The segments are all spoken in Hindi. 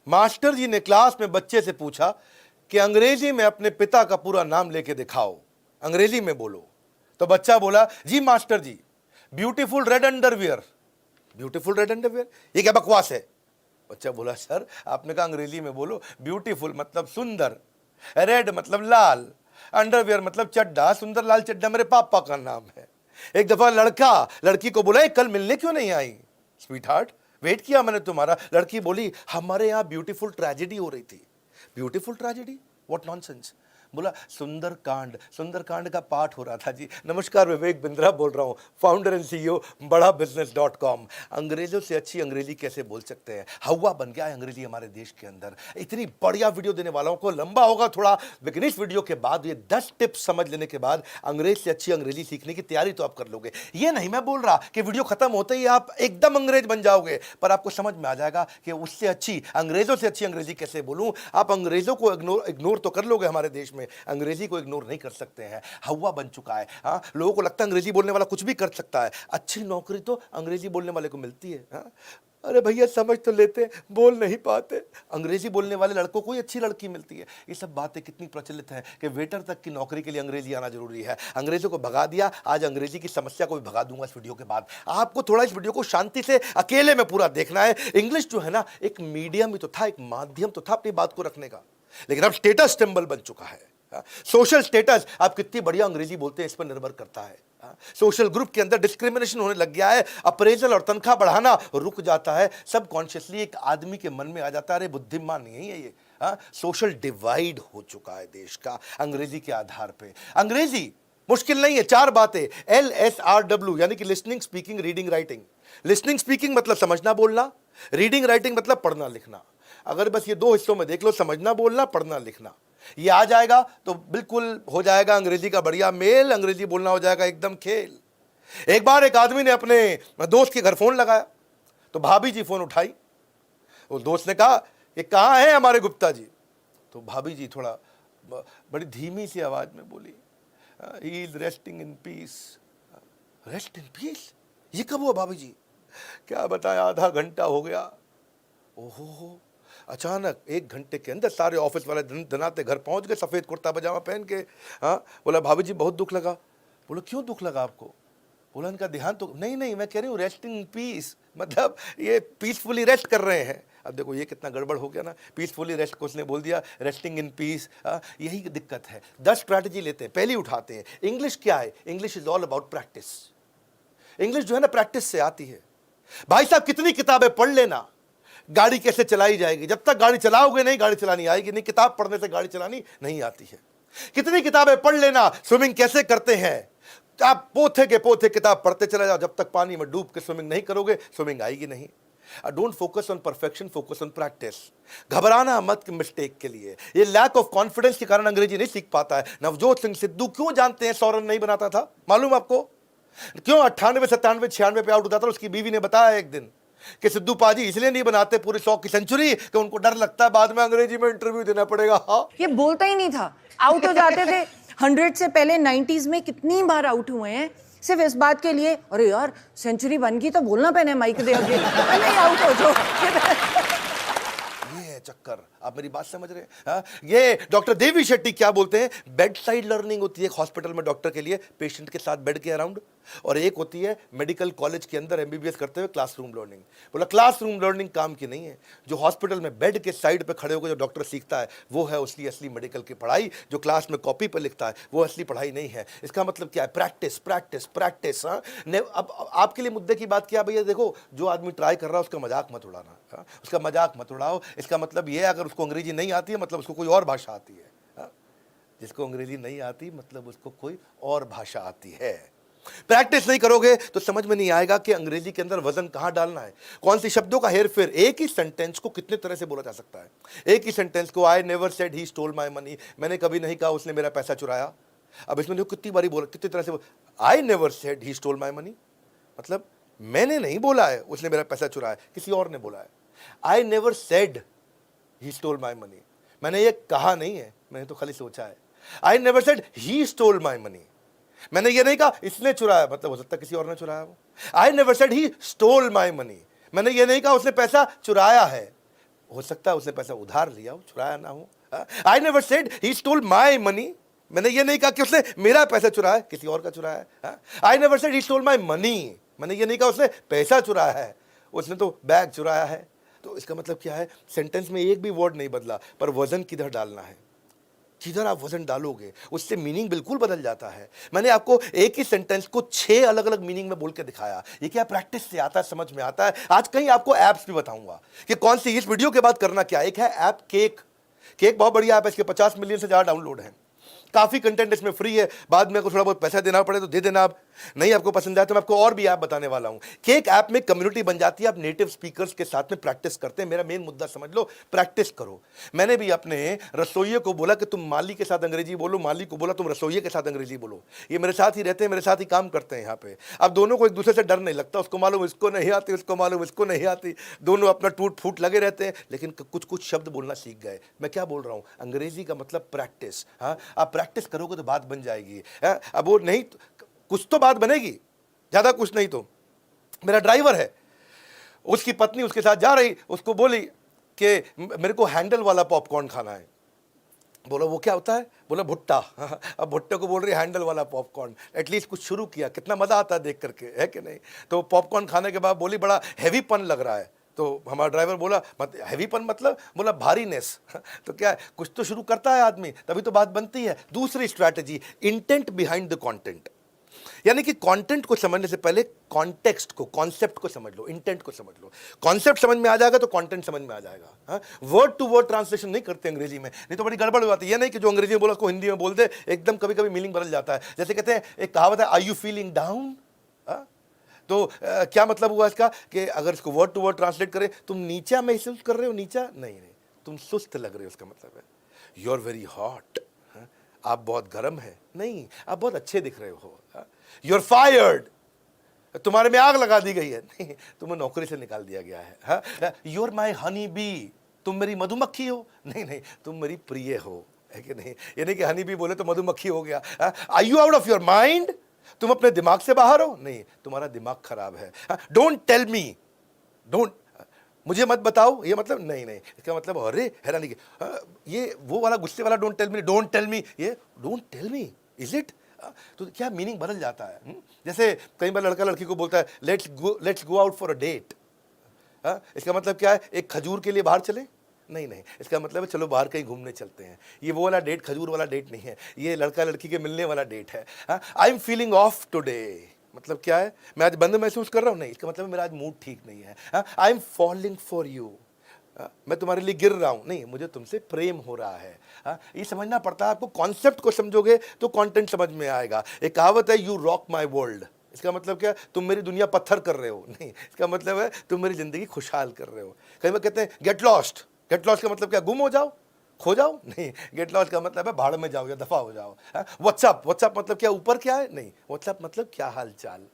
मास्टर जी ने क्लास में बच्चे से पूछा कि अंग्रेजी में अपने पिता का पूरा नाम लेके दिखाओ, अंग्रेजी में बोलो। तो बच्चा बोला, जी master ji, beautiful red underwear. Beautiful red underwear, ये क्या बकवास है? बच्चा बोला, सर आपने कहा अंग्रेजी में बोलो, ब्यूटीफुल मतलब सुंदर, रेड मतलब लाल, अंडरवियर मतलब चड्डा, सुंदर लाल चड्डा मेरे पापा का नाम है। एक दफा लड़का लड़की को बोला, कल मिलने क्यों नहीं आई? स्वीट हार्ट, वेट किया मैंने तुम्हारा। लड़की बोली, हमारे यहां ब्यूटीफुल ट्रेजेडी हो रही थी। Beautiful tragedy, what nonsense. बोला, सुंदरकांड का पाठ हो रहा था जी। नमस्कार, विवेक बिंद्रा बोल रहा हूं, फाउंडर एंड सीईओ बड़ा बिजनेस.com। अंग्रेजों से अच्छी अंग्रेजी कैसे बोल सकते हैं? हवा बन गया है अंग्रेजी हमारे देश के अंदर। इतनी बढ़िया वीडियो देने वालों को, लंबा होगा थोड़ा, लेकिन इस वीडियो के बाद ये 10 टिप्स समझ लेने के बाद अंग्रेज से अच्छी अंग्रेजी सीखने की तैयारी तो आप कर लोगे। ये नहीं मैं बोल रहा कि वीडियो खत्म होते ही आप एकदम अंग्रेज बन जाओगे, पर आपको समझ में आ जाएगा कि उससे अच्छी, अंग्रेजों से अच्छी अंग्रेजी कैसे बोलूं। आप अंग्रेजों को इग्नोर तो कर लोगे, हमारे देश में अंग्रेजी को इग्नोर नहीं कर सकते हैं। हवा बन चुका है। हाँ, लोगों को लगता है अंग्रेजी बोलने वाला कुछ भी कर सकता है। अच्छी नौकरी तो अंग्रेजी बोलने वाले को मिलती है। हाँ? अरे भैया समझ तो लेते, बोल नहीं पाते। अंग्रेजी बोलने वाले लड़कों को ही अच्छी लड़की मिलती है। ये सब बातें कितनी प्रचलित हैं कि वेटर तक की नौकरी के लिए अंग्रेजी आना जरूरी है। अंग्रेजों को भगा दिया, आज अंग्रेजी की समस्या को भी भगा दूंगा इस वीडियो के बाद। आपको थोड़ा इस वीडियो को शांति से अकेले में पूरा देखना है। इंग्लिश जो है ना, एक मीडियम ही तो था, एक माध्यम तो था अपनी बात को रखने का, लेकिन अब स्टेटस सिंबल बन चुका है। सोशल स्टेटस, आप कितनी बढ़िया अंग्रेजी बोलते हैं इस पर निर्भर करता है। सोशल ग्रुप के अंदर डिस्क्रिमिनेशन होने लग गया है। अप्रेजल और तनख्वाह बढ़ाना रुक जाता है। सब कॉन्शियसली एक आदमी के मन में आ जाता है, अरे बुद्धिमान नहीं है ये। सोशल डिवाइड हो चुका है देश का अंग्रेजी के आधार पे। अंग्रेजी मुश्किल नहीं है, 4 बातें, LSRW यानी कि listening, speaking, reading, writing. Listening speaking मतलब समझना बोलना, रीडिंग राइटिंग मतलब पढ़ना लिखना। अगर बस ये 2 हिस्सों में देख लो, समझना बोलना, पढ़ना लिखना, ये आ जाएगा तो बिल्कुल हो जाएगा अंग्रेजी का बढ़िया मेल। अंग्रेजी बोलना हो जाएगा एकदम खेल। एक बार एक आदमी ने अपने दोस्त के घर फोन लगाया तो भाभी जी फोन उठाई। उस दोस्त ने कहा, ये कहाँ है हमारे गुप्ता जी? तो भाभी जी थोड़ा बड़ी धीमी सी आवाज में बोली, he is resting in peace. Rest in peace, ये कब हुआ भाभी जी? क्या बताएं, आधा घंटा हो गया। ओहो, अचानक 1 घंटे के अंदर सारे ऑफिस वाले धनाते घर पहुंच गए, सफेद कुर्ता पजामा पहन के। हाँ, बोला भाभी जी बहुत दुख लगा। बोला क्यों दुख लगा आपको? बोला इनका ध्यान तो नहीं, मैं कह रही हूँ रेस्टिंग पीस, मतलब ये पीसफुली रेस्ट कर रहे हैं। अब देखो ये कितना गड़बड़ हो गया ना, पीसफुली रेस्ट को उसने बोल दिया रेस्टिंग इन पीस। यही दिक्कत है। 10 स्ट्रैटेजी लेते हैं, पहली उठाते हैं। इंग्लिश क्या है? English is all about practice. English जो है ना, प्रैक्टिस से आती है। भाई साहब कितनी किताबें पढ़ लेना, गाड़ी कैसे चलाई जाएगी? जब तक गाड़ी चलाओगे नहीं, गाड़ी चलानी आएगी नहीं। किताब पढ़ने से गाड़ी चलानी नहीं आती है। कितनी किताबें पढ़ लेना, स्विमिंग कैसे करते हैं, आप पोथे के पोथे किताब पढ़ते चले जाओ, जब तक पानी में डूब के स्विमिंग नहीं करोगे, स्विमिंग आएगी नहीं। Don't focus on perfection, focus on practice. घबराना मत मिस्टेक के लिए। ये लैक ऑफ कॉन्फिडेंस के कारण अंग्रेजी नहीं सीख पाता है। नवजोत सिंह सिद्धू क्यों जानते हैं 100 रन नहीं बनाता था? मालूम आपको क्यों? 98, 97, 96 पे आउट होता था। उसकी बीवी ने बताया एक दिन कि सिद्धू पाजी इसलिए नहीं बनाते पूरी 100 की सेंचुरी कि उनको डर लगता है बाद में अंग्रेजी में इंटरव्यू देना पड़ेगा। हाँ, ये बोलता ही नहीं था, आउट हो जाते थे। 100 से पहले 90s में कितनी बार आउट हुए हैं सिर्फ इस बात के लिए, अरे यार सेंचुरी बन गई तो बोलना पहने माइक दे आगे, नहीं आउट हो जाओ। ये चक्कर, आप मेरी बात समझ रहे हैं? हाँ? ये डॉक्टर देवी शेट्टी क्या बोलते हैं, बेड साइड लर्निंग होती है हॉस्पिटल में डॉक्टर के लिए, पेशेंट के साथ बेड के अराउंड, और एक होती है मेडिकल कॉलेज के अंदर MBBS करते हुए क्लासरूम लर्निंग। बोला क्लासरूम लर्निंग काम की नहीं है। जो हॉस्पिटल में बेड के साइड पे खड़े होकर जो डॉक्टर सीखता है वो है उसकी असली मेडिकल की पढ़ाई। जो क्लास में कॉपी पर लिखता है वो असली पढ़ाई नहीं है। इसका मतलब क्या है? Practice practice practice. हाँ, अब आपके लिए मुद्दे की बात क्या भैया, देखो जो आदमी ट्राई कर रहा है उसका मजाक मत उड़ाना। हाँ? उसका मजाक मत उड़ाओ। इसका मतलब ये है अगर उसको अंग्रेजी नहीं आती है मतलब उसको कोई और भाषा आती है। हाँ? जिसको अंग्रेजी नहीं आती मतलब उसको कोई और भाषा आती है। प्रैक्टिस नहीं करोगे तो समझ में नहीं आएगा कि अंग्रेजी के अंदर वजन कहां डालना है, कौन सी शब्दों का हेरफेर। एक ही सेंटेंस को कितने तरह से बोला जा सकता है। एक ही सेंटेंस को I never said he stole my money, मैंने कभी नहीं कहा उसने मेरा पैसा चुराया। अब इसमें देखो कितनी बारी बोला, कितनी तरह से बोला। I never said he stole my money मतलब मैंने नहीं बोला है उसने मेरा पैसा चुराया, किसी और ने बोला है। I never said he stole my money, मैंने ये कहा नहीं है, मैंने तो खाली सोचा है। I never said he stole my money, मैंने ये नहीं कहा इसने चुराया, मतलब हो सकता है किसी और ने चुराया वो। I never said he stole my money, मैंने ये नहीं कहा उसने पैसा चुराया है। हो सकता है उसने पैसा उधार लिया हो, चुराया ना हो। I never said he stole my money, मैंने ये नहीं कहा कि उसने मेरा पैसा चुराया, किसी और का चुराया है। I never said he stole my money, मैंने ये नहीं कहा उसने पैसा चुराया है, उसने तो बैग चुराया है। तो इसका मतलब क्या है, सेंटेंस में एक भी वर्ड नहीं बदला, पर वजन किधर डालना है, जिधर आप वजन डालोगे उससे मीनिंग बिल्कुल बदल जाता है। मैंने आपको एक ही सेंटेंस को 6 अलग अलग मीनिंग में बोल के दिखाया। ये क्या प्रैक्टिस से आता है, समझ में आता है। आज कहीं आपको एप्स भी बताऊंगा कि कौन सी, इस वीडियो के बाद करना क्या। एक है ऐप केक, केक बहुत बढ़िया ऐप है, इसके 50 मिलियन से ज़्यादा डाउनलोड है, काफ़ी कंटेंट इसमें फ्री है, बाद में आपको थोड़ा बहुत पैसा देना पड़े तो दे देना। आप नहीं आपको पसंद आए तो मैं आपको और भी ऐप बताने वाला हूं। केक ऐप में कम्युनिटी बन जाती है, आप नेटिव स्पीकर्स के साथ में प्रैक्टिस करते हैं। मेरा मेन मुद्दा समझ लो, प्रैक्टिस करो। मैंने भी अपने रसोइये को बोला कि तुम माली के साथ अंग्रेजी बोलो, माली को बोला तुम रसोइये के साथ अंग्रेजी बोलो। ये मेरे साथ ही रहते हैं, मेरे साथ ही काम करते हैं यहाँ पे। अब दोनों को एक दूसरे से डर नहीं लगता, उसको मालूम इसको नहीं आती, उसको मालूम इसको नहीं आती, दोनों अपना टूट फूट लगे रहते हैं, लेकिन कुछ कुछ शब्द बोलना सीख गए। मैं क्या बोल रहा हूँ, अंग्रेजी का मतलब प्रैक्टिस। हाँ, आप प्रैक्टिस करोगे तो बात बन जाएगी। अब वो नहीं, कुछ तो बात बनेगी, ज्यादा कुछ नहीं। तो मेरा ड्राइवर है, उसकी पत्नी उसके साथ जा रही, उसको बोली कि मेरे को हैंडल वाला पॉपकॉर्न खाना है। बोला वो क्या होता है, बोला भुट्टा। अब भुट्टे को बोल रही हैंडल वाला पॉपकॉर्न। एटलीस्ट कुछ शुरू किया, कितना मजा आता है देख करके, है कि नहीं। तो पॉपकॉर्न खाने के बाद बोली बड़ा हैवीपन लग रहा है। तो हमारा ड्राइवर बोला हैवीपन मतलब, बोला भारीनेस। तो क्या है, कुछ तो शुरू करता है आदमी, तभी तो बात बनती है। दूसरी strategy, intent behind the content, यानी कि कंटेंट को समझने से पहले कॉन्टेक्स्ट को, कॉन्सेप्ट को समझ लो, इंटेंट को समझ लो। कॉन्सेप्ट समझ में आ जाएगा तो कंटेंट समझ में आ जाएगा। वर्ड टू वर्ड ट्रांसलेशन नहीं करते अंग्रेजी में, नहीं तो बड़ी गड़बड़ हो जाती है। ये नहीं कि जो अंग्रेजी में बोला उसको हिंदी में बोल दे, एकदम कभी कभी मीनिंग बदल जाता है। जैसे कहते हैं, एक कहावत है, आर यू फीलिंग डाउन। तो क्या मतलब हुआ इसका कि अगर इसको वर्ड टू वर्ड ट्रांसलेट करें, तुम नीचा महसूस कर रहे हो, नीचा नहीं, तुम सुस्त लग रहे हो, इसका मतलब है यू आर वेरी हॉट, आप बहुत गर्म है, नहीं आप बहुत अच्छे दिख रहे हो। यू आर फायर्ड, तुम्हारे में आग लगा दी गई है, नहीं तुम्हें नौकरी से निकाल दिया गया है। You are my honey bee, तुम मेरी मधुमक्खी हो, नहीं तुम मेरी प्रिय हो, है कि नहीं। ये नहीं कि हनी बी बोले तो मधुमक्खी हो गया। Are you out of your mind, तुम अपने दिमाग से बाहर हो, नहीं तुम्हारा दिमाग खराब है। डोंट टेल मी, डोंट, मुझे मत बताओ, ये मतलब नहीं इसका मतलब अरे हैरानी की, ये वो वाला गुस्से वाला don't tell me, don't tell me, ये don't tell me, is it. तो क्या मीनिंग बदल जाता है। जैसे कई बार लड़का लड़की को बोलता है let's go out for a date. इसका मतलब क्या है, एक खजूर के लिए बाहर चले, नहीं इसका मतलब है चलो बाहर कहीं घूमने चलते हैं। ये वो वाला डेट, खजूर वाला डेट नहीं है, ये लड़का लड़की के मिलने वाला डेट है। I am feeling of today, मतलब क्या है, मैं आज बंद महसूस कर रहा हूँ, नहीं इसका मतलब मेरा आज मूड ठीक नहीं है। I M falling for you, मैं तुम्हारे लिए गिर रहा हूँ, नहीं मुझे तुमसे प्रेम हो रहा है। ये समझना पड़ता है आपको। कॉन्सेप्ट को समझोगे तो कंटेंट समझ में आएगा। एक कहावत है, यू रॉक माई वर्ल्ड, इसका मतलब क्या, तुम मेरी दुनिया पत्थर कर रहे हो, नहीं इसका मतलब है तुम मेरी जिंदगी खुशहाल कर रहे हो। कई बार कहते हैं गेट लॉस्ट, गेट लॉस्ट का मतलब क्या, गुम हो जाओ, खो जाओ, नहीं गेट लॉस्ट का मतलब है भाड़ में जाओ या दफा हो जाओ। व्हाट्सअप, व्हाट्सअप मतलब क्या, ऊपर क्या है, नहीं व्हाट्सअप मतलब क्या हाल चाल।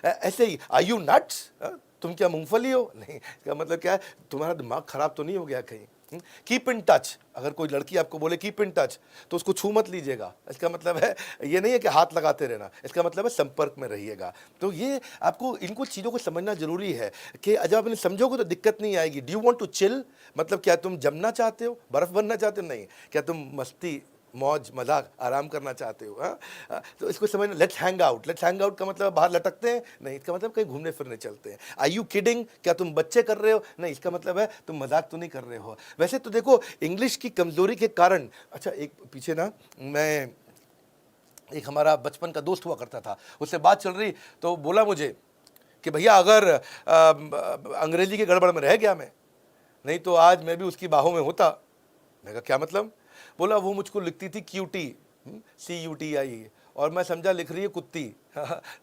ऐसे ही आर यू नट्स, तुम क्या मूंगफली हो, नहीं इसका मतलब क्या है, तुम्हारा दिमाग खराब तो नहीं हो गया कहीं। कीप इन टच, अगर कोई लड़की आपको बोले कीप इन टच तो उसको छू मत लीजिएगा, इसका मतलब है ये नहीं है कि हाथ लगाते रहना, इसका मतलब है संपर्क में रहिएगा। तो ये आपको इनको चीज़ों को समझना जरूरी है कि जब आप इन्हें समझोगे तो दिक्कत नहीं आएगी। Do you want to chill, मतलब क्या तुम जमना चाहते हो, बर्फ बनना चाहते हो, नहीं क्या तुम मस्ती मौज मजाक आराम करना चाहते हो। तो इसको समझना। Let's hang out, let's hang out का मतलब बाहर लटकते हैं, नहीं इसका मतलब कहीं घूमने फिरने चलते हैं। आर यू किडिंग, क्या तुम बच्चे कर रहे हो, नहीं इसका मतलब है तुम मजाक तो नहीं कर रहे हो। वैसे तो देखो इंग्लिश की कमजोरी के कारण, अच्छा एक पीछे ना, मैं एक हमारा बचपन का दोस्त हुआ करता था, उससे बात चल रही तो बोला मुझे कि भैया अगर अंग्रेजी की गड़बड़ में रह गया मैं, नहीं तो आज मैं भी उसकी बाहों में होता। मैं कहा क्या मतलब, बोला वो मुझको लिखती थी क्यूटी, CUTI, और मैं समझा लिख रही है कुत्ती।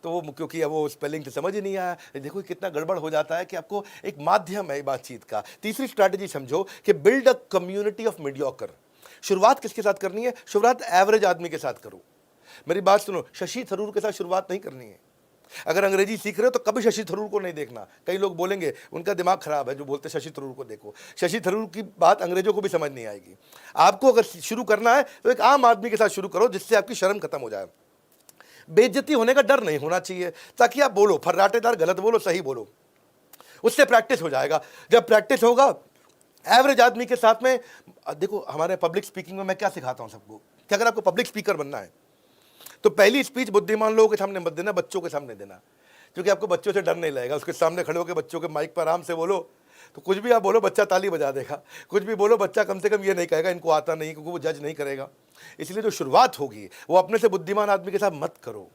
तो वो क्योंकि वो स्पेलिंग से समझ ही नहीं आया। देखो कितना गड़बड़ हो जाता है कि आपको एक माध्यम है बातचीत का। तीसरी स्ट्रैटेजी समझो कि build a community of mediocre. शुरुआत किसके साथ करनी है, शुरुआत एवरेज आदमी के साथ करो। मेरी बात सुनो, शशि थरूर के साथ शुरुआत नहीं करनी है। अगर अंग्रेजी सीख रहे हो तो कभी शशि थरूर को नहीं देखना। कई लोग बोलेंगे उनका दिमाग खराब है जो बोलते शशि थरूर को देखो, शशि थरूर की बात अंग्रेजों को भी समझ नहीं आएगी। आपको अगर शुरू करना है तो एक आम आदमी के साथ शुरू करो, जिससे आपकी शर्म खत्म हो जाए। बेइज्जती होने का डर नहीं होना चाहिए, ताकि आप बोलो फर्राटेदार, गलत बोलो सही बोलो, उससे प्रैक्टिस हो जाएगा। जब प्रैक्टिस होगा एवरेज आदमी के साथ में देखो, हमारे पब्लिक स्पीकिंग में मैं क्या सिखाता हूं सबको कि अगर आपको पब्लिक स्पीकर बनना है तो पहली स्पीच बुद्धिमान लोगों के सामने मत देना, बच्चों के सामने देना, क्योंकि आपको बच्चों से डर नहीं लगेगा। उसके सामने खड़े होकर बच्चों के माइक पर आराम से बोलो, तो कुछ भी आप बोलो बच्चा ताली बजा देगा, कुछ भी बोलो बच्चा कम से कम ये नहीं कहेगा इनको आता नहीं, क्योंकि वो जज नहीं करेगा। इसलिए जो शुरुआत होगी वो अपने से बुद्धिमान आदमी के साथ मत करो,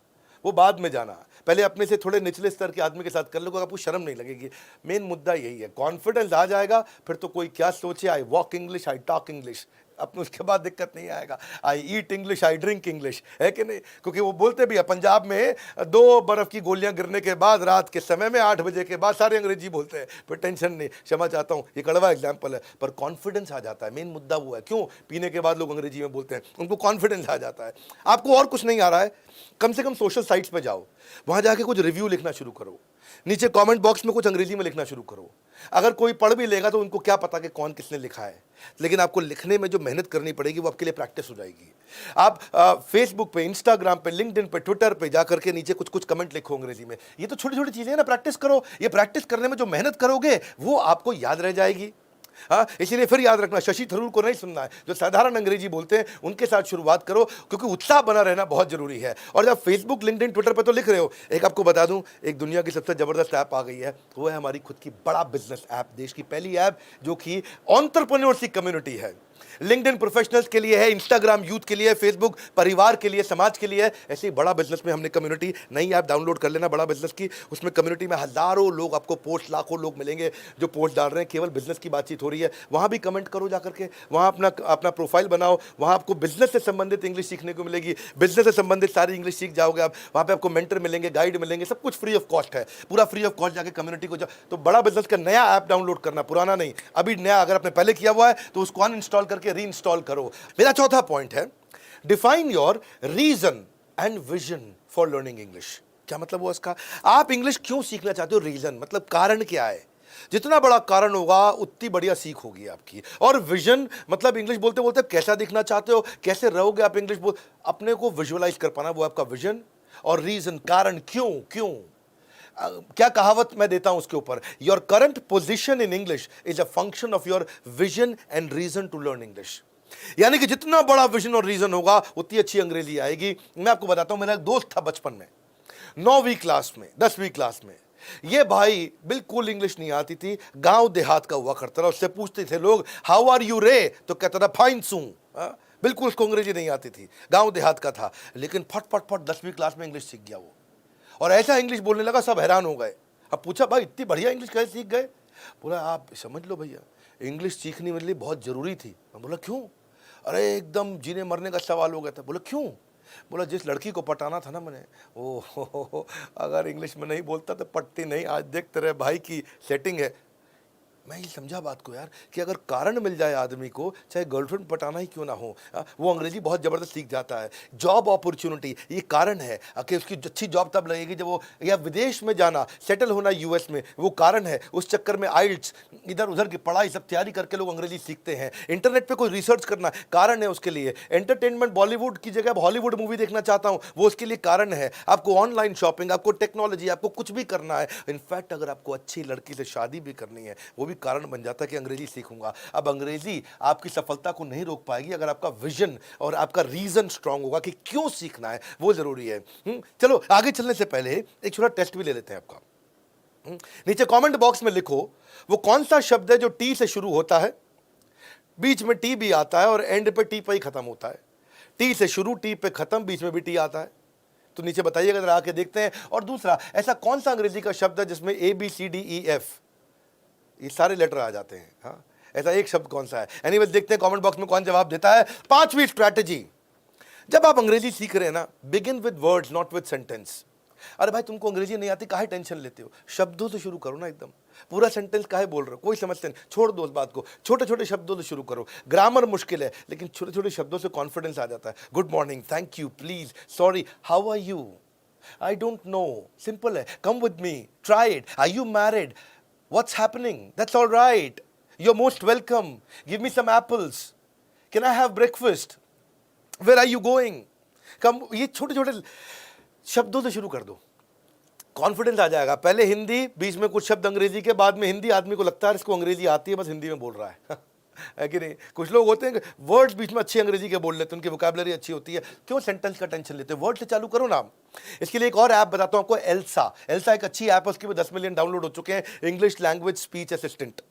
वो बाद में जाना, पहले अपने से थोड़े निचले स्तर के आदमी के साथ कर लो, आपको शर्म नहीं लगेगी। मेन मुद्दा यही है, कॉन्फिडेंस आ जाएगा फिर तो कोई क्या सोचे, I walk English, I talk English, अपने उसके बाद दिक्कत नहीं आएगा। आई ईट इंग्लिश, आई ड्रिंक इंग्लिश, है कि नहीं? क्योंकि वो बोलते भी है पंजाब में 2 बर्फ की गोलियां गिरने के बाद रात के समय में 8 बजे के बाद सारे अंग्रेजी बोलते हैं, फिर टेंशन नहीं। क्षमा चाहता हूँ, ये कड़वा एग्जाम्पल है, पर कॉन्फिडेंस आ जाता है। मेन मुद्दा वो है, क्यों पीने के बाद लोग अंग्रेजी में बोलते हैं, उनको कॉन्फिडेंस आ जाता है। आपको और कुछ नहीं आ रहा है, कम से कम सोशल साइट्स पे जाओ, वहां जाके कुछ रिव्यू लिखना शुरू करो, नीचे कमेंट बॉक्स में कुछ अंग्रेजी में लिखना शुरू करो। अगर कोई पढ़ भी लेगा तो उनको क्या पता कि कौन किसने लिखा है, लेकिन आपको लिखने में जो मेहनत करनी पड़ेगी वो आपके लिए प्रैक्टिस हो जाएगी। आप फेसबुक पे, इंस्टाग्राम पे, लिंक्डइन पे, ट्विटर पे जाकर के नीचे कुछ कुछ कमेंट लिखो अंग्रेजी में। ये तो छोटी छोटी चीजें हैं ना, प्रैक्टिस करो। ये प्रैक्टिस करने में जो मेहनत करोगे वो आपको याद रह जाएगी। हाँ, इसीलिए फिर याद रखना, शशि थरूर को नहीं सुनना है, जो साधारण अंग्रेजी बोलते हैं उनके साथ शुरुआत करो, क्योंकि उत्साह बना रहना बहुत जरूरी है। और जब फेसबुक, लिंक्डइन, ट्विटर पे तो लिख रहे हो, एक आपको बता दूं, एक दुनिया की सबसे जबरदस्त ऐप आ गई है, वो है हमारी खुद की बड़ा बिजनेस ऐप, देश की पहली ऐप जो कि एंटरप्रेन्योरशिप कम्युनिटी है। लिंक्डइन प्रोफेशनल्स के लिए है, इंस्टाग्राम यूथ के लिए, फेसबुक परिवार के लिए, समाज के लिए। ऐसे ही बड़ा बिजनेस में हमने कम्युनिटी, नई ऐप डाउनलोड कर लेना बड़ा बिजनेस की। उसमें कम्युनिटी में हजारों लोग आपको पोस्ट, लाखों लोग मिलेंगे जो पोस्ट डाल रहे हैं, केवल बिजनेस की बातचीत हो रही है। वहां भी कमेंट करो जाकर के, वहां अपना प्रोफाइल बनाओ, वहां आपको बिजनेस से संबंधित इंग्लिश सीखने को मिलेगी, बिजनेस से संबंधित सारी इंग्लिश सीख जाओगे आप। वहां पे आपको मेंटर मिलेंगे, गाइड मिलेंगे, सब कुछ फ्री ऑफ कॉस्ट है, पूरा फ्री ऑफ कॉस्ट। जाके कम्युनिटी को तो बड़ा बिजनेस का नया ऐप डाउनलोड करना, पुराना नहीं, अभी नया। अगर आपने पहले किया हुआ है तो उसको अनइंस्टॉल करके रीइंस्टॉल करो। मेरा चौथा पॉइंट है, define your reason and vision for learning English. क्या मतलब हुआ इसका? आप इंग्लिश क्यों सीखना चाहते हो? रीजन मतलब कारण क्या है? जितना बड़ा कारण होगा उतनी बढ़िया सीख होगी आपकी। और विजन मतलब इंग्लिश बोलते बोलते कैसा दिखना चाहते हो, कैसे रहोगे आप इंग्लिश बोल, अपने को विजुअलाइज कर पाना, वो आपका विजन। और रीजन, कारण, क्यों क्यों। क्या कहावत मैं देता हूं उसके ऊपर, your current position in English is a function of your vision and reason to learn English. यानी कि जितना बड़ा विजन और रीजन होगा उतनी अच्छी अंग्रेजी आएगी। मैं आपको बताता हूं, मेरा एक दोस्त था बचपन में, 9वीं क्लास में, 10वीं क्लास में। ये भाई बिल्कुल इंग्लिश नहीं आती थी, गांव देहात का हुआ करता था। उससे पूछते थे लोग, हाउ आर यू रे, तो कहता था फाइन सू। बिल्कुल उसको अंग्रेजी नहीं आती थी, गांव देहात का था, लेकिन फट फट फट 10वीं क्लास में इंग्लिश सीख गया वो, और ऐसा इंग्लिश बोलने लगा, सब हैरान हो गए। अब पूछा, भाई इतनी बढ़िया इंग्लिश कैसे सीख गए? बोला, आप समझ लो भैया, इंग्लिश सीखनी मेरे लिए बहुत जरूरी थी। मैं बोला, क्यों? अरे एकदम जीने मरने का सवाल हो गया था। बोला, क्यों? बोला, जिस लड़की को पटाना था ना मैंने, अगर इंग्लिश में नहीं बोलता तो पटती नहीं। आज देख तेरे भाई की सेटिंग है। मैं ये समझा बात को यार, कि अगर कारण मिल जाए आदमी को, चाहे गर्लफ्रेंड पटाना ही क्यों ना हो, वो अंग्रेजी बहुत ज़बरदस्त सीख जाता है। जॉब अपॉर्चुनिटी, ये कारण है कि उसकी अच्छी जॉब तब लगेगी जब वो, या विदेश में जाना, सेटल होना यूएस में, वो कारण है। उस चक्कर में आइल्स, इधर उधर की पढ़ाई सब तैयारी करके लोग अंग्रेजी सीखते हैं। इंटरनेट पर कोई रिसर्च करना, कारण है उसके लिए। एंटरटेनमेंट, बॉलीवुड की जगह हॉलीवुड मूवी देखना चाहता हूँ, वो उसके लिए कारण है। आपको ऑनलाइन शॉपिंग, आपको टेक्नोलॉजी, आपको कुछ भी करना है, इनफैक्ट अगर आपको अच्छी लड़की से शादी भी करनी है, वो भी कारण बन जाता है कि अंग्रेजी सीखूंगा। अब अंग्रेजी आपकी सफलता को नहीं रोक पाएगी अगर आपका विजन और आपका रीजन स्ट्रांग होगा कि क्यों सीखना है, वो जरूरी है। चलो आगे चलने से पहले एक छोटा टेस्ट भी ले लेते हैं आपका। नीचे कमेंट बॉक्स में लिखो, वो कौन सा शब्द है जो टी से शुरू होता है, बीच में टी भी आता है और एंड पे टी पे ही खत्म होता है। टी से शुरू, टी पे खत्म, बीच में भी टी आता है। तो नीचे बताइएगा, जरा आके देखते हैं। और दूसरा, ऐसा कौन सा अंग्रेजी का शब्द है जिसमें ABCDEF ये सारे लेटर आ जाते हैं? हाँ, ऐसा एक शब्द कौन सा है? एनीवेज देखते हैं कमेंट बॉक्स में कौन जवाब देता है। 5वीं स्ट्रैटेजी, जब आप अंग्रेजी सीख रहे हैं ना, begin with words not with sentence. अरे भाई, तुमको अंग्रेजी नहीं आती, काहे टेंशन लेते हो? शब्दों से शुरू करो ना, एकदम पूरा सेंटेंस काहे बोल रहे हो? कोई समझते नहीं, छोड़ दो उस बात को, छोटे छोटे शब्दों से शुरू करो। ग्रामर मुश्किल है, लेकिन छोटे छोटे शब्दों से कॉन्फिडेंस आ जाता है। Good morning, thank you, please, sorry, how are you, I don't know, simple है। Come with me, try it, are you married, what's happening, that's all right, you're most welcome, give me some apples, can I have breakfast, where are you going, come। ये छोटे छोटे शब्दों से शुरू कर दो। कॉन्फिडेंस आ जाएगा। पहले हिंदी, बीच में कुछ शब्द अंग्रेजी के, बाद में हिंदी। आदमी को लगता है इसको अंग्रेजी आती है, बस हिंदी में बोल रहा है है कि नहीं? कुछ लोग होते हैं वर्ड्स बीच में अच्छी अंग्रेजी के बोल लेते हैं, उनकी वोकैबुलरी अच्छी होती है, क्यों सेंटेंस का टेंशन लेते हैं? वर्ड से चालू करो ना। इसके लिए एक और ऐप बताता हूं आपको, एल्सा। एल्सा एक अच्छी ऐप है, उसके भी 10 मिलियन डाउनलोड हो चुके हैं। इंग्लिश लैंग्वेज स्पीच असिस्टेंट,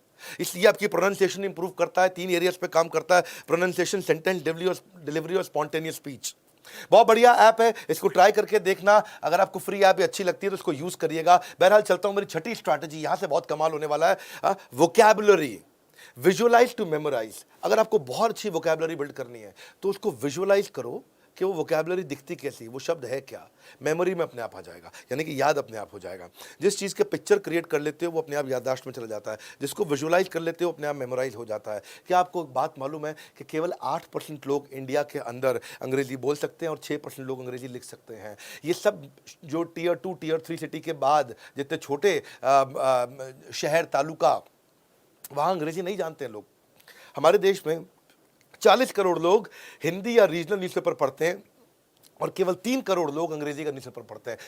इसलिए आपकी प्रोनाउंसिएशन इंप्रूव करता है। 3 एरियाज पे काम करता है, प्रोनाउंसिएशन, सेंटेंस डिलीवरी और स्पॉन्टेनियस स्पीच। बहुत बढ़िया ऐप है, इसको ट्राई करके देखना। अगर आपको फ्री ऐप अच्छी लगती है तो इसको यूज करिएगा। बहरहाल चलता हूं मेरी छठी स्ट्रैटेजी, यहां से बहुत कमाल होने वाला है। Vocabulary, visualize to memorize. अगर आपको बहुत अच्छी वोकैबुलरी बिल्ड करनी है तो उसको विजुअलाइज करो कि वो वोकैबुलरी दिखती कैसी, वो शब्द है क्या, मेमोरी में अपने आप आ जाएगा, यानी कि याद अपने आप हो जाएगा। जिस चीज़ के पिक्चर क्रिएट कर लेते हो वो अपने आप याददाश्त में चला जाता है, जिसको विजुअलाइज कर लेते हो अपने आप मेमोराइज हो जाता है। क्या आपको एक बात मालूम है कि केवल 8% लोग इंडिया के अंदर अंग्रेजी बोल सकते हैं और 6% लोग अंग्रेजी लिख सकते हैं? ये सब जो टियर 2 टियर 3 सिटी के बाद जितने छोटे शहर तालुका, वहाँ अंग्रेजी नहीं जानते हैं लोग। हमारे देश में 40 करोड़ लोग हिंदी या रीजनल न्यूज़पेपर पढ़ते हैं और केवल 3 करोड़ लोग अंग्रेजी का न्यूज़पेपर पढ़ते हैं।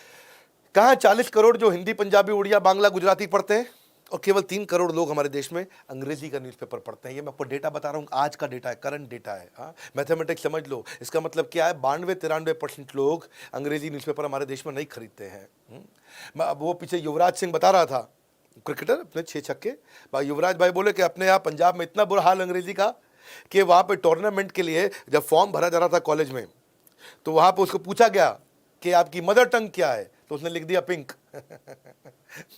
कहाँ 40 करोड़ जो हिंदी, पंजाबी, उड़िया, बांग्ला, गुजराती पढ़ते हैं और केवल 3 करोड़ लोग हमारे देश में अंग्रेजी का न्यूज़पेपर पढ़ते हैं। ये मैं आपको डेटा बता रहा हूँ, आज का डेटा है, करंट डेटा है। हाँ, मैथमेटिक्स समझ लो। इसका मतलब क्या है? 92-93% लोग अंग्रेजी न्यूज़पेपर हमारे देश में नहीं खरीदते हैं। वो पीछे युवराज सिंह बता रहा था, क्रिकेटर, अपने 6 छक्के, युवराज भाई बोले कि अपने यहाँ पंजाब में इतना बुरा हाल अंग्रेजी का कि वहाँ पे टूर्नामेंट के लिए जब फॉर्म भरा जा रहा था कॉलेज में, तो वहाँ पे उसको पूछा गया कि आपकी मदर टंग क्या है, तो उसने लिख दिया पिंक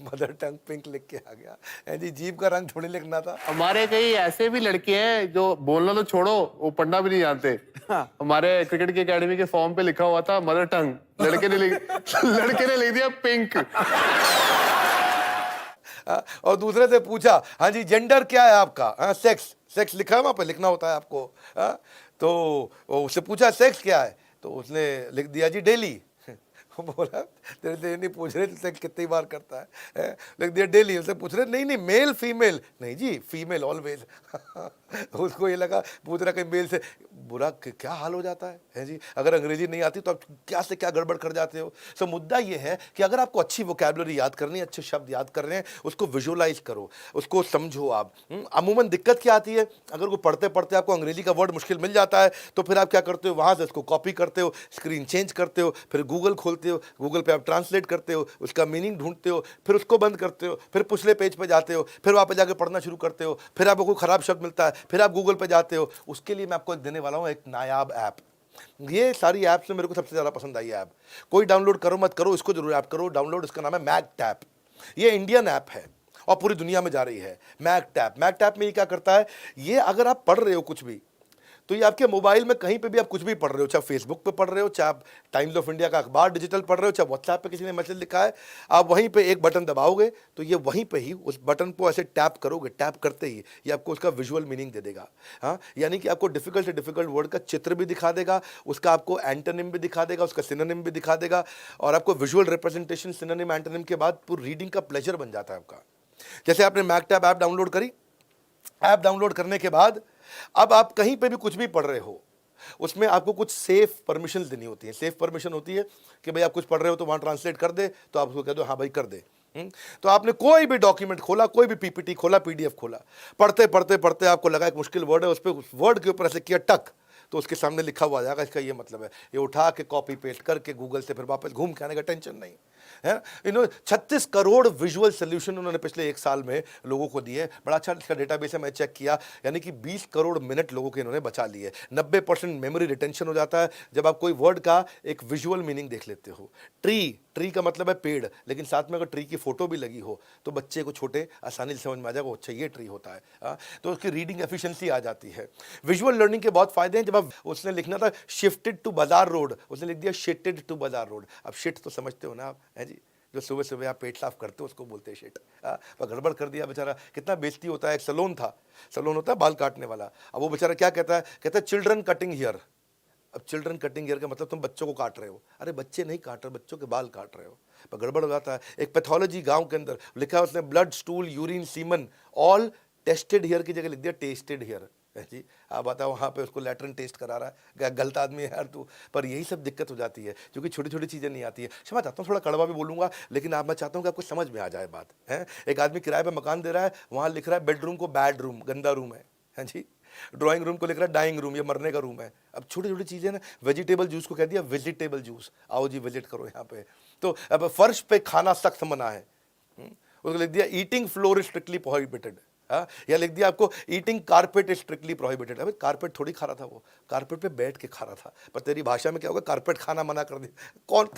मदर टंग पिंक लिख के आ गया। जी, जीभ का रंग थोड़ी लिखना था। हमारे कई ऐसे भी लड़के हैं जो बोलना तो छोड़ो, वो पढ़ना भी नहीं जानते। हमारे क्रिकेट की एकेडमी के फॉर्म पे लिखा हुआ था मदर टंग, लड़के ने लिख दिया पिंक। और दूसरे से पूछा, हाँ जी जेंडर क्या है आपका? हाँ, सेक्स, सेक्स लिखा है वहाँ पे, लिखना होता है आपको। हाँ, तो उससे पूछा सेक्स क्या है, तो उसने लिख दिया जी डेली। बोला तेरे नहीं पूछ रहे सेक्स कितनी बार करता है, लिख दिया डेली। उससे पूछ रहे नहीं मेल फीमेल, नहीं जी फीमेल ऑलवेज। उसको ये लगा पूछ रहा कहीं मेल से बुरा क्या हाल हो जाता है जी। अगर अंग्रेजी नहीं आती तो आप क्या से क्या गड़बड़ कर जाते हो। सो मुद्दा ये है कि अगर आपको अच्छी वोकैबुलरी याद करनी है, अच्छे शब्द याद कर रहे हैं, उसको विजुअलाइज करो, उसको समझो आप। अमूमन दिक्कत क्या आती है, अगर वो पढ़ते पढ़ते आपको अंग्रेजी का वर्ड मुश्किल मिल जाता है तो फिर आप क्या करते हो, वहाँ से उसको कॉपी करते हो, स्क्रीन चेंज करते हो, फिर गूगल खोलते हो, गूगल पे आप ट्रांसलेट करते हो, उसका मीनिंग ढूंढते हो, फिर उसको बंद करते हो, फिर पिछले पेज पे जाते हो, फिर वहाँ पे जाके पढ़ना शुरू करते हो, फिर आपको कोई खराब शब्द मिलता है, फिर आप गूगल पे जाते हो। उसके लिए मैं आपको एक देने वाला हूँ एक नायाब ऐप। ये सारी ऐप्स में मेरे को सबसे ज़्यादा पसंद आई ऐप। कोई डाउनलोड करो मत करो, इसको जरूर ऐप करो डाउनलोड। इसका नाम है मैगटैप। ये इंडियन ऐप है और पूरी दुनिया में जा रही है। मैगटैप, मैगटैप में ये क्या करता है, ये अगर आप पढ़ रहे हो कुछ भी तो ये आपके मोबाइल में कहीं पे भी आप कुछ भी पढ़ रहे हो, चाहे फेसबुक पे पढ़ रहे हो, चाहे आप टाइम्स ऑफ इंडिया का अखबार डिजिटल पढ़ रहे हो, चाहे व्हाट्सएप पे किसी ने मैसेज लिखा है, आप वहीं पे एक बटन दबाओगे तो ये वहीं पे ही उस बटन को ऐसे टैप करोगे, टैप करते ही ये आपको उसका विजुअल मीनिंग दे देगा। हाँ, यानी कि आपको डिफिकल्ट से डिफिकल्ट वर्ड का चित्र भी दिखा देगा, उसका आपको एंटोनिम भी दिखा देगा, उसका सिनोनिम भी दिखा देगा, और आपको विजुअल रिप्रेजेंटेशन सिनोनिम एंटोनिम के बाद पूरी रीडिंग का प्लेजर बन जाता है आपका। जैसे आपने मैगटैप ऐप डाउनलोड करी, ऐप डाउनलोड करने के बाद अब आप कहीं पे भी कुछ भी पढ़ रहे हो, उसमें आपको कुछ सेफ परमिशन देनी होती है। सेफ परमिशन होती है कि भाई आप कुछ पढ़ रहे हो तो वहाँ ट्रांसलेट कर दे, तो आप उसको कह दो हाँ भाई कर दे। तो आपने कोई भी डॉक्यूमेंट खोला, कोई भी पीपीटी खोला, पीडीएफ खोला, पढ़ते पढ़ते पढ़ते आपको लगा एक मुश्किल वर्ड है, उस पर उस वर्ड के ऊपर ऐसे किया टक, तो उसके सामने लिखा हुआ आ जाएगा इसका ये मतलब है। ये उठा के कॉपी पेस्ट करके गूगल से फिर वापस घूम के आने का टेंशन नहीं है। 36 करोड़ विजुअल सोल्यूशन उन्होंने पिछले 1 साल में लोगों को दिए। बड़ा अच्छा इसका डेटाबेस है, मैं चेक किया, यानी कि 20 करोड़ मिनट लोगों के इन्होंने बचा लिए। 90% मेमोरी रिटेंशन हो जाता है जब आप कोई वर्ड का एक विजुअल मीनिंग देख लेते हो। ट्री, ट्री का मतलब है पेड़, लेकिन साथ में अगर ट्री की फोटो भी लगी हो तो बच्चे को छोटे आसानी से समझ में आ जाएगा अच्छा ये ट्री होता है। तो उसकी रीडिंग एफिशिएंसी आ जाती है। विजुअल लर्निंग के बहुत फायदे हैं। जब आप उसने लिखना था शिफ्टेड टू बाजार रोड, उसने लिख दिया शिटेड टू बाजार रोड। अब शिट तो समझते हो ना आप, है जी, जो सुबह सुबह आप पेट साफ करते हो उसको बोलते हैं शिट। वह गड़बड़ कर दिया बेचारा, कितना बेइज्जती होता है। एक सैलून था, सैलून होता है बाल काटने वाला, अब वो बेचारा क्या कहता है, कहता है चिल्ड्रन कटिंग हियर। अब चिल्ड्रन कटिंग हियर का मतलब तुम बच्चों को काट रहे हो। अरे बच्चे नहीं काट रहे, बच्चों के बाल काट रहे हो, पर गड़बड़ हो जाता है। एक पैथोलॉजी गांव के अंदर लिखा है उसने blood, stool, urine, semen all tested here की जगह लिख दिया टेस्टेड हियर। है जी। आप बताओ वहाँ पे उसको लैट्रिन टेस्ट करा रहा है, क्या गलत आदमी है यार तू। पर यही सब दिक्कत हो जाती है क्योंकि छोटी छोटी चीज़ें नहीं आती है। क्षमा चाहता हूँ, थोड़ा कड़वा भी बोलूँगा, लेकिन आप मैं चाहता हूँ कि आपको समझ में आ जाए बात है। एक आदमी किराए पर मकान दे रहा है, वहाँ लिख रहा है बेडरूम को बैड रूम, गंदा रूम है जी। ड्राइंग रूम को लिख रहा है डाइंग रूम, ये मरने का रूम है। अब छोटी छोटी चीज़ें ना, वेजिटेबल जूस को कह दिया वेजिटेबल जूस, आओ जी विजिट करो यहाँ पे। तो अब फर्श पे खाना सख्त मना है, उसको लिख दिया eating floor is strictly prohibited, या लिख दिया आपको eating carpet is strictly prohibited. अबे कारपेट थोड़ी खा रहा था, वो कारपेट पे बैठ के खा रहा था, पर तेरी भाषा में क्या होगा, कारपेट खाना मना कर दिया कौन।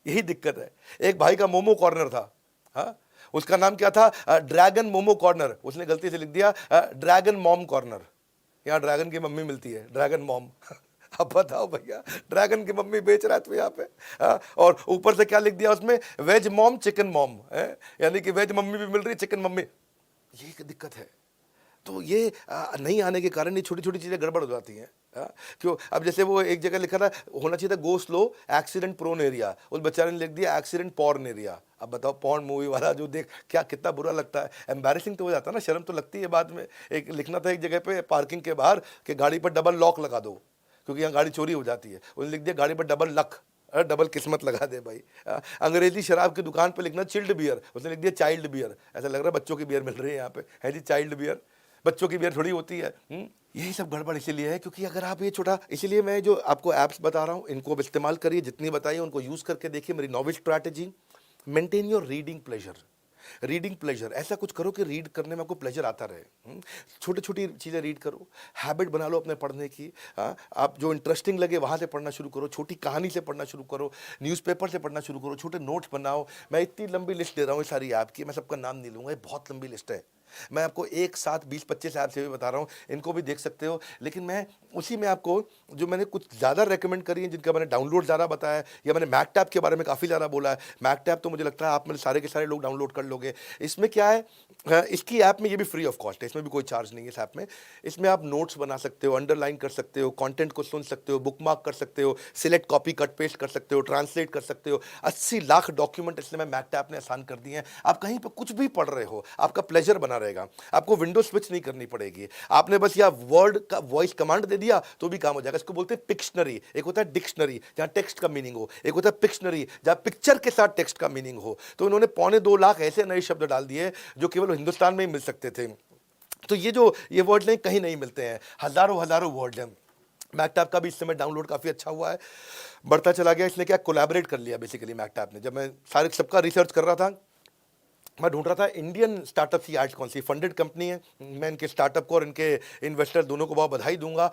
यही दिक्कत है। एक भाई का मोमो कॉर्नर था, हाँ, उसका नाम क्या था, ड्रैगन मोमो कॉर्नर, उसने गलती से लिख दिया ड्रैगन मॉम कॉर्नर। यहाँ ड्रैगन की मम्मी मिलती है, ड्रैगन मॉम। अब बताओ भैया, ड्रैगन की मम्मी बेच रहा है तू यहाँ पे, और ऊपर से क्या लिख दिया उसमें, वेज मॉम चिकन मॉम, यानी कि वेज मम्मी भी मिल रही है, चिकन मम्मी। ये एक दिक्कत है। तो ये नहीं आने के कारण ये छोटी छोटी चीज़ें गड़बड़ हो जाती हैं। क्यों, अब जैसे वो एक जगह लिखा था, होना चाहिए था go slow accident prone area, उस बेचारे ने लिख दिया एक्सीडेंट पॉर्न एरिया। अब बताओ, पॉर्न मूवी वाला जो देख क्या कितना बुरा लगता है, एम्बैरेसिंग तो हो जाता है ना, शर्म तो लगती है बाद में। एक लिखना था एक जगह पे पार्किंग के बाहर कि गाड़ी पर डबल लॉक लगा दो क्योंकि यहाँ गाड़ी चोरी हो जाती है, उसने लिख दिया गाड़ी पर डबल लक, डबल किस्मत लगा दे भाई। अंग्रेजी शराब की दुकान पे लिखना चिल्ड बियर, उसने लिख दिया चाइल्ड बियर, ऐसा लग रहा है बच्चों की बियर मिल रही है यहाँ पे, है जी चाइल्ड बियर, बच्चों की बियर थोड़ी होती है। यही सब गड़बड़ इसीलिए है क्योंकि अगर आप ये छोटा, इसीलिए मैं जो आपको ऐप्स बता रहा हूँ इनको अब इस्तेमाल करिए, जितनी बताइए उनको यूज़ करके देखिए। मेरी novel strategy, maintain your reading pleasure, reading pleasure, ऐसा कुछ करो कि रीड करने में आपको प्लेजर आता रहे। छोटी छोटी चीज़ें रीड करो, हैबिट बना लो अपने पढ़ने की। आप जो इंटरेस्टिंग लगे वहाँ से पढ़ना शुरू करो, छोटी कहानी से पढ़ना शुरू करो, न्यूज़पेपर से पढ़ना शुरू करो, छोटे नोट्स बनाओ। मैं इतनी लंबी लिस्ट दे रहा हूँ सारी ऐप की, मैं सबका नाम नहीं लूँगा, ये बहुत लंबी लिस्ट है। मैं आपको एक साथ 20-25 ऐप से भी बता रहा हूँ, इनको भी देख सकते हो। लेकिन मैं उसी में आपको जो मैंने कुछ ज़्यादा रेकमेंड करी है, जिनका मैंने डाउनलोड ज़्यादा बताया, या मैंने मैक टैब के बारे में काफ़ी ज़्यादा बोला है। मैक टैब तो मुझे लगता है आप में सारे के सारे लोग डाउनलोड कर लोगे। इसमें क्या है, इसकी ऐप में ये भी फ्री ऑफ कॉस्ट है, इसमें भी कोई चार्ज नहीं है इस ऐप में। इसमें आप नोट्स बना सकते हो, अंडरलाइन कर सकते हो, कंटेंट को सुन सकते हो, बुकमार्क कर सकते हो, सिलेक्ट कॉपी कट पेस्ट कर सकते हो, ट्रांसलेट कर सकते हो। 80 लाख डॉक्यूमेंट इसमें मैक टैब ने आसान कर दिए हैं। आप कहीं पर कुछ भी पढ़ रहे हो, आपका प्लेजर बना रहेगा, आपको विंडो स्विच नहीं करनी पड़ेगी। आपने बस या वर्ड का वॉइस कमांड दे दिया तो भी काम हो जाएगा। इसको बोलते हैं पिक्शनरी। एक होता है डिक्शनरी जहां टेक्स्ट का मीनिंग हो, एक होता है पिक्शनरी जहां पिक्चर के साथ टेक्स्ट का मीनिंग हो। तो इन्होंने 2.25 लाख ऐसे नए शब्द डाल दिए जो केवल हिंदुस्तान में ही मिल सकते थे। तो ये वर्ड नहीं, कहीं नहीं मिलते हैं, हजारों हजारों वर्ड हैं। मैकटैब का भी इस समय डाउनलोड काफ़ी अच्छा हुआ है, बढ़ता चला गया। इसने क्या कोलैबोरेट कर लिया बेसिकली मैकटैब ने। जब मैं सारे सबका रिसर्च कर रहा था, मैं ढूंढ रहा था इंडियन स्टार्टअप की आज कौन सी फंडेड कंपनी है। मैं इनके स्टार्टअप को और इनके इन्वेस्टर दोनों को बहुत बधाई दूंगा।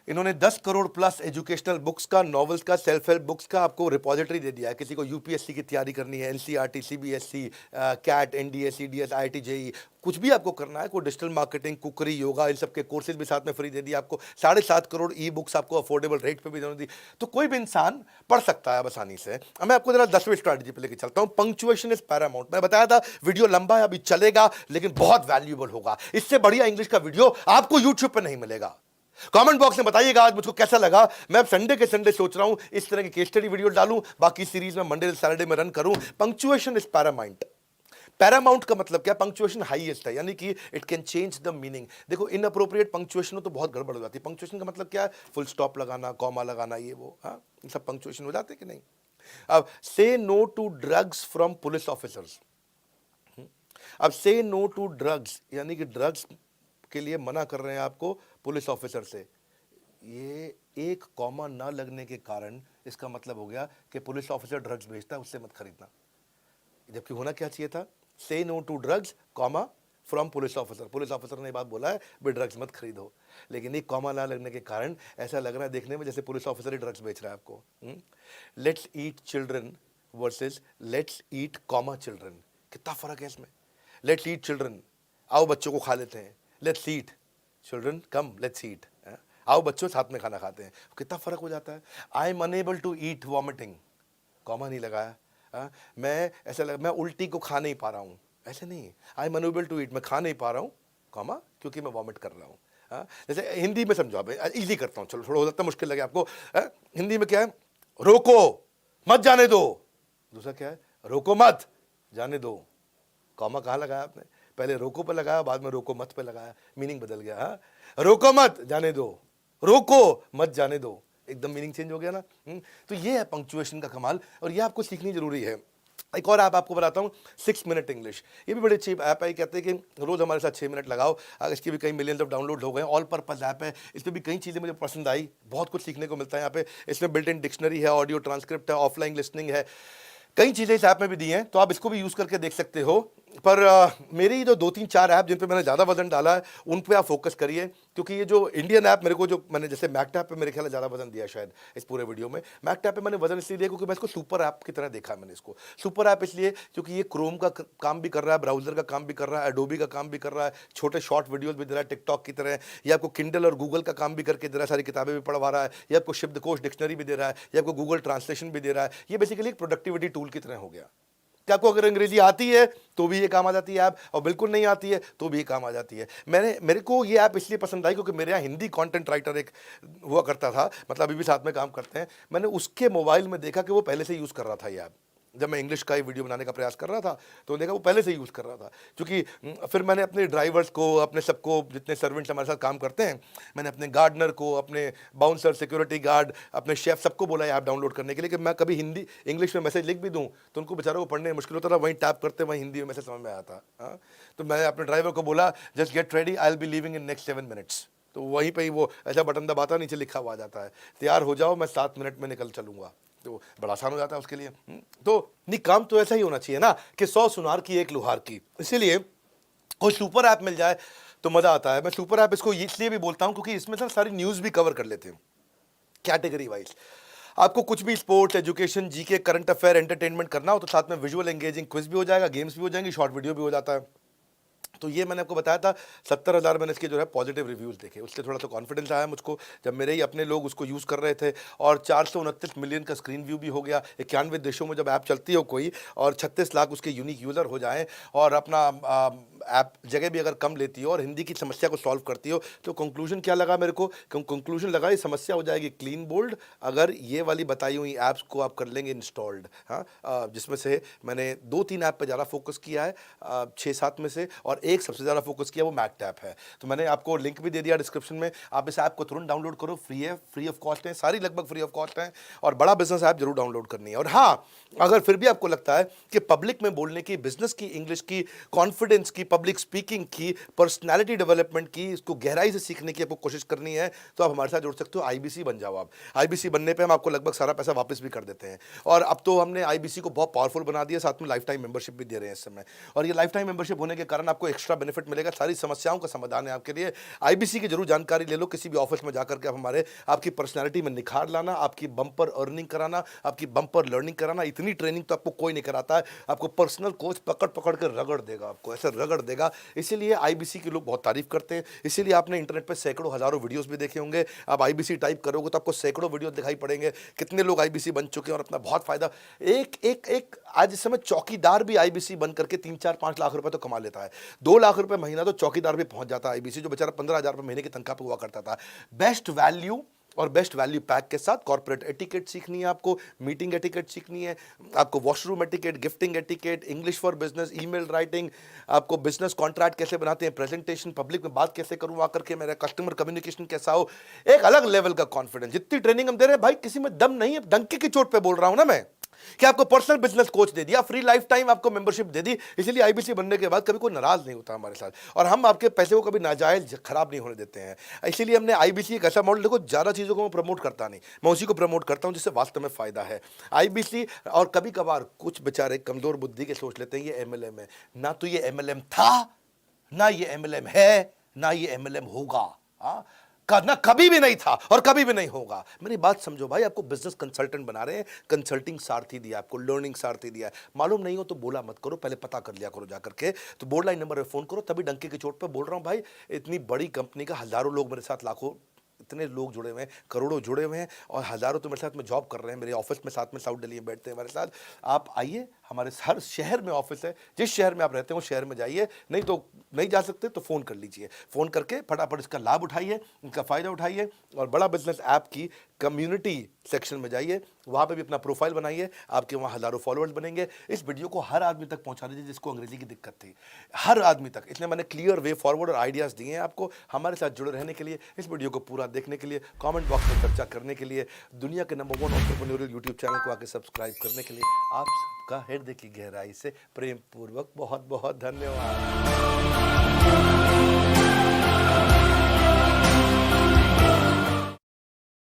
इन्होंने 10 करोड़ प्लस एजुकेशनल बुक्स का, नॉवेल्स का, सेल्फ हेल्प बुक्स का आपको रिपोजिटरी दे दिया है। किसी को यूपीएससी की तैयारी करनी है, NCERT, CBSE, CAT, NDA, CDS, IIT, JEE, कुछ भी आपको करना है, कोई डिजिटल मार्केटिंग, कुकरी, योगा, इन सब के कोर्सेज भी साथ में फ्री दे दिया आपको। 7.5 करोड़ ई बुक्स आपको अफोर्डेबल रेट पे भी देने दी। तो कोई भी इंसान पढ़ सकता है आसानी से। मैं आपको जरा 10वीं स्ट्रैटेजी पे लेके चलता हूं। Punctuation is Paramount. मैं बताया था वीडियो लंबा है, अभी चलेगा, लेकिन बहुत वैल्यूएबल होगा। इससे बढ़िया इंग्लिश का वीडियो आपको यूट्यूब पे नहीं मिलेगा। कमेंट बॉक्स में बताइएगा आज मुझको कैसा लगा। मैं संडे के संडे सोच रहा हूं इस तरह की केस स्टडी वीडियो डालूं, बाकी सीरीज में मंडे से सैटरडे में रन करूं। Punctuation is Paramount. पैरामाउंट का मतलब क्या, पंक्चुएशन हाईएस्ट है, यानी कि it can change the meaning. देखो इनअप्रोप्रिएट पंक्चुएशन हो तो बहुत गड़बड़ हो जाती है। पंक्चुएशन का मतलब क्या है, फुल स्टॉप लगाना, कॉमा लगाना, ये वो, हाँ, ये सब पंक्चुएशन हो जाते कि नहीं। अब से no to drugs from police officers. अब से नो टू ड्रग्स यानी कि ड्रग्स के लिए मना कर रहे हैं आपको पुलिस ऑफिसर से। ये एक कॉमा ना लगने के कारण इसका मतलब हो गया कि पुलिस ऑफिसर ड्रग्स बेचता है, उससे मत खरीदना। जबकि होना क्या चाहिए था, से no to drugs comma from police officer. Police officer ने बात बोला है भाई ड्रग्स मत खरीदो, लेकिन एक कॉमा ना लगने के कारण ऐसा लग रहा है देखने में जैसे पुलिस ऑफिसर ही ड्रग्स बेच रहा है आपको। Let's eat children versus let's eat comma children. कितना फर्क है इसमें। लेट्स ईट चिल्ड्रन, आओ बच्चों को खा लेते हैं। Let's eat children, come let's eat, आओ बच्चों साथ में खाना खाते हैं। कितना फर्क हो जाता है। I am unable to eat vomiting, comma नहीं लगाया। मैं ऐसा लगा मैं उल्टी को खा नहीं पा रहा हूँ, ऐसे नहीं। I am unable to eat, मैं खा नहीं पा रहा हूँ, कॉमा, क्योंकि मैं वॉमिट कर रहा हूँ। जैसे हिंदी में समझो, आप इजी करता हूँ, चलो थोड़ा हो सकता है मुश्किल लगे आपको। हिंदी में क्या है, रोको मत जाने दो। दूसरा क्या है, रोको मत जाने दो, कॉमा कहाँ लगाया आपने। पहले रोको पे लगाया, बाद में रोको मत पे लगाया, मीनिंग बदल गया। हाँ, रोको मत, जाने दो, रोको मत, जाने दो, एकदम मीनिंग चेंज हो गया ना। तो ये है पंक्चुएशन का कमाल, और ये आपको सीखनी जरूरी है। एक और ऐप आपको बताता हूँ, 6 मिनट इंग्लिश। ये भी बड़ी अच्छी ऐप है। कहते हैं कि रोज़ हमारे साथ 6 मिनट लगाओ। इसके भी कई मिलियंस ऑफ डाउनलोड हो गए। ऑल पर्पस ऐप है। इसमें भी कई चीज़ें मुझे पसंद आई, बहुत कुछ सीखने को मिलता है यहाँ पे। इसमें बिल्ट इन डिक्शनरी है, ऑडियो ट्रांसक्रिप्ट है, ऑफलाइन लिसनिंग है, कई चीज़ें इस ऐप में भी दी हैं, तो आप इसको भी यूज़ करके देख सकते हो। पर मेरी जो 2-3-4 ऐप जिन पे मैंने ज़्यादा वजन डाला है, उन पे आप फोकस करिए, क्योंकि ये जो इंडियन ऐप मेरे को, जो मैंने जैसे मैकटैप पे मेरे ख्याल में ज़्यादा वजन दिया शायद इस पूरे वीडियो में। मैकटैप पे मैंने वजन इसलिए दिया क्योंकि मैं इसको सुपर ऐप की तरह देखा। मैंने इसको सुपर ऐप इसलिए क्योंकि ये क्रोम का काम भी कर रहा है, ब्राउजर का काम भी कर रहा है, एडोबी का काम भी कर रहा है, छोटे शॉर्ट वीडियोज़ भी दे रहा है टिकटॉक की तरह। ये आपको किंडल और गूगल का काम भी करके दे रहा है, सारी किताबें भी पढ़वा रहा है। ये आपको शब्दकोश डिक्शनरी भी दे रहा है, ये आपको गूगल ट्रांसलेशन भी दे रहा है। ये बेसिकली एक प्रोडक्टिविटी टूल की तरह हो गया कि आपको अगर अंग्रेजी आती है तो भी ये काम आ जाती है ऐप, और बिल्कुल नहीं आती है तो भी ये काम आ जाती है। मेरे को ये ऐप इसलिए पसंद आई क्योंकि मेरे यहाँ हिंदी कंटेंट राइटर एक हुआ करता था, मतलब अभी भी साथ में काम करते हैं। मैंने उसके मोबाइल में देखा कि वो पहले से यूज़ कर रहा था ये ऐप। जब मैं इंग्लिश का ही वीडियो बनाने का प्रयास कर रहा था तो देखा वो पहले से यूज़ कर रहा था। क्योंकि फिर मैंने अपने ड्राइवर्स को, अपने सबको, जितने सर्वेंट्स हमारे साथ काम करते हैं, मैंने अपने गार्डनर को, अपने बाउंसर, सिक्योरिटी गार्ड, अपने शेफ, सबको बोला ऐप डाउनलोड करने के लिए। कि मैं कभी हिंदी इंग्लिश में मैसेज लिख भी दूँ तो उनको बेचारों को पढ़ने में मुश्किल होता था, वहीं टैप करते वहीं हिंदी में मैसेज समझ में आता। हाँ, तो मैं अपने ड्राइवर को बोला, just get ready, I will be leaving in next 7 minutes. तो वहीं पे ही वो ऐसा बटन दबाता, नीचे लिखा हुआ आ जाता है, तैयार हो जाओ, मैं 7 मिनट में निकल चलूँगा। तो बड़ा आसान हो जाता है उसके लिए। तो नहीं, काम तो ऐसा ही होना चाहिए ना कि 100 सुनार की 1 लुहार की। इसीलिए कोई सुपर ऐप मिल जाए तो मज़ा आता है। मैं सुपर ऐप इसको इसलिए भी बोलता हूँ क्योंकि इसमें सर सारी न्यूज़ भी कवर कर लेते हैं कैटेगरी वाइज। आपको कुछ भी sports, education, GK, current affair, entertainment करना हो तो साथ में विजुअल एंगेजिंग क्विज भी हो जाएगा, गेम्स भी हो जाएंगी, शॉर्ट वीडियो भी हो जाता है। तो ये मैंने आपको बताया था, 70,000 मैंने इसके जो है पॉजिटिव रिव्यूज़ देखे। उससे थोड़ा सा कॉन्फिडेंस आया मुझको जब मेरे ही अपने लोग उसको यूज़ कर रहे थे। और 429 मिलियन का स्क्रीन व्यू भी हो गया। 91 देशों में जब ऐप चलती हो कोई, और 36 लाख उसके यूनिक यूज़र हो जाएं, और अपना ऐप जगह भी अगर कम लेती हो और हिंदी की समस्या को सॉल्व करती हो, तो कंक्लूजन क्या लगा मेरे को? कंक्लूजन लगा ये समस्या हो जाएगी क्लीन बोल्ड अगर ये वाली बताई हुई ऐप्स को आप कर लेंगे इंस्टॉल्ड। हाँ, जिसमें से मैंने 2-3 ऐप पर ज़्यादा फोकस किया है 6-7 में से, और एक सबसे ज़्यादा फोकस किया वो मैकटैप है। तो मैंने आपको लिंक भी दे दिया डिस्क्रिप्शन में, आप इस ऐप को तुरंत डाउनलोड करो, फ्री है, फ्री ऑफ कॉस्ट है, सारी लगभग फ्री ऑफ कॉस्ट है, और बड़ा बिजनेस ऐप जरूर डाउनलोड करनी है। और हाँ, अगर फिर भी आपको लगता है कि पब्लिक में बोलने की, बिजनेस की, इंग्लिश की, कॉन्फिडेंस की, पब्लिक स्पीकिंग की, पर्सनैलिटी डेवलपमेंट की, इसको गहराई से सीखने की आपको कोशिश करनी है, तो आप हमारे साथ जुड़ सकते हो। IBC बन जाओ आप। IBC बनने पर हम आपको लगभग सारा पैसा वापस भी कर देते हैं, और अब तो हमने IBC को बहुत पावरफुल बना दिया, साथ में लाइफ टाइम मेंबरशिप भी दे रहे हैं इस समय। और ये लाइफ टाइम मेंबरशिप होने के कारण आपको एक्स्ट्रा बेनिफिट मिलेगा, सारी समस्याओं का समाधान है आपके लिए। IBC की जरूर जानकारी ले लो, किसी भी ऑफिस में जाकर के आप हमारे, आपकी पर्सनालिटी में निखार लाना, आपकी बम्पर अर्निंग कराना, आपकी बम्पर लर्निंग कराना। इतनी ट्रेनिंग तो आपको कोई नहीं कराता है। आपको पर्सनल कोच पकड़ पकड़ कर रगड़ देगा, आपको ऐसे रगड़ देगा। इसीलिए IBC के लोग बहुत तारीफ करते हैं। इसीलिए आपने इंटरनेट पर सैकड़ों हजारों वीडियोस भी देखे होंगे। आप IBC टाइप करोगे तो आपको सैकड़ों वीडियो दिखाई पड़ेंगे। कितने लोग IBC बन चुके हैं और अपना बहुत फायदा, एक आज इस समय चौकीदार भी IBC बन करके 3-4-5 लाख रुपए तो कमा लेता है। 2 लाख रुपए महीना तो चौकीदार भी पहुंच जाता है IBC, जो बेचारा 15,000 रुपए महीने की तनख्वाह पे हुआ करता था। बेस्ट वैल्यू और बेस्ट वैल्यू पैक के साथ कॉर्पोरेट एटिकेट सीखनी है आपको, मीटिंग एटिकेट सीखनी है आपको, washroom etiquette, gifting etiquette, English for business, email writing, आपको बिजनेस कॉन्ट्रैक्ट कैसे बनाते हैं, प्रेजेंटेशन, पब्लिक में बात कैसे करूं आकर के, मेरा कस्टमर कम्युनिकेशन कैसा हो, एक अलग लेवल का कॉन्फिडेंस। जितनी ट्रेनिंग हम दे रहे हैं भाई, किसी में दम नहीं है, डंके की चोट पे बोल रहा हूं ना मैं, कि आपको पर्सनल बिजनेस कोच दे दिया, फ्री लाइफ टाइम आपको मेंबरशिप दे दी। इसीलिए IBC बनने के बाद कभी कोई नाराज नहीं होता हमारे साथ, और हम आपके पैसे को कभी नाजायज खराब नहीं होने देते हैं। इसीलिए हमने IBC एक ऐसा मॉडल, देखो ज़्यादा चीज़ों को मैं प्रमोट करता नहीं, मैं उसी को प्रमोट करता हूं जिससे वास्तव में फायदा है। IBC, और कभी कभार कुछ बेचारे कमजोर बुद्धि के सोच लेते हैं ये MLM है। ना तो ये MLM था, ना ये MLM है, ना ये MLM होगा। हाँ, ना कभी भी नहीं था और कभी भी नहीं होगा। मेरी बात समझो भाई, आपको बिजनेस कंसल्टेंट बना रहे हैं, कंसल्टिंग सारथी दिया, आपको लर्निंग सारथी दिया। मालूम नहीं हो तो बोला मत करो, पहले पता कर लिया करो जाकर के। तो बोर्ड लाइन नंबर पे फोन करो, तभी डंके की चोट पे बोल रहा हूं भाई। इतनी बड़ी कंपनी का हजारों लोग मेरे साथ, लाखों, इतने लोग जुड़े हुए हैं, करोड़ों जुड़े हुए हैं, और हजारों तो मेरे साथ में जॉब कर रहे हैं, मेरे ऑफिस में साथ में साउथ दिल्ली में बैठते हैं हमारे साथ। आप आइए, हमारे हर शहर में ऑफिस है। जिस शहर में आप रहते हो शहर में जाइए, नहीं तो नहीं जा सकते तो फ़ोन कर लीजिए। फ़ोन करके फटाफट इसका लाभ उठाइए, इनका फ़ायदा उठाइए और बड़ा बिजनेस ऐप की कम्युनिटी सेक्शन में जाइए, वहाँ पे भी अपना प्रोफाइल बनाइए, आपके वहाँ हज़ारों फॉलोअर्स बनेंगे। इस वीडियो को हर आदमी तक पहुँचा दीजिए जिसको अंग्रेजी की दिक्कत थी, हर आदमी तक। इसलिए मैंने क्लियर वे फॉरवर्ड और आइडियाज़ दिए हैं आपको हमारे साथ जुड़े रहने के लिए, इस वीडियो को पूरा देखने के लिए, कमेंट बॉक्स में चर्चा करने के लिए, दुनिया के नंबर 1 एंटरप्रेन्योरियल यूट्यूब चैनल को आके सब्सक्राइब करने के लिए आप सबका हृदय की गहराई से प्रेम पूर्वक बहुत बहुत धन्यवाद।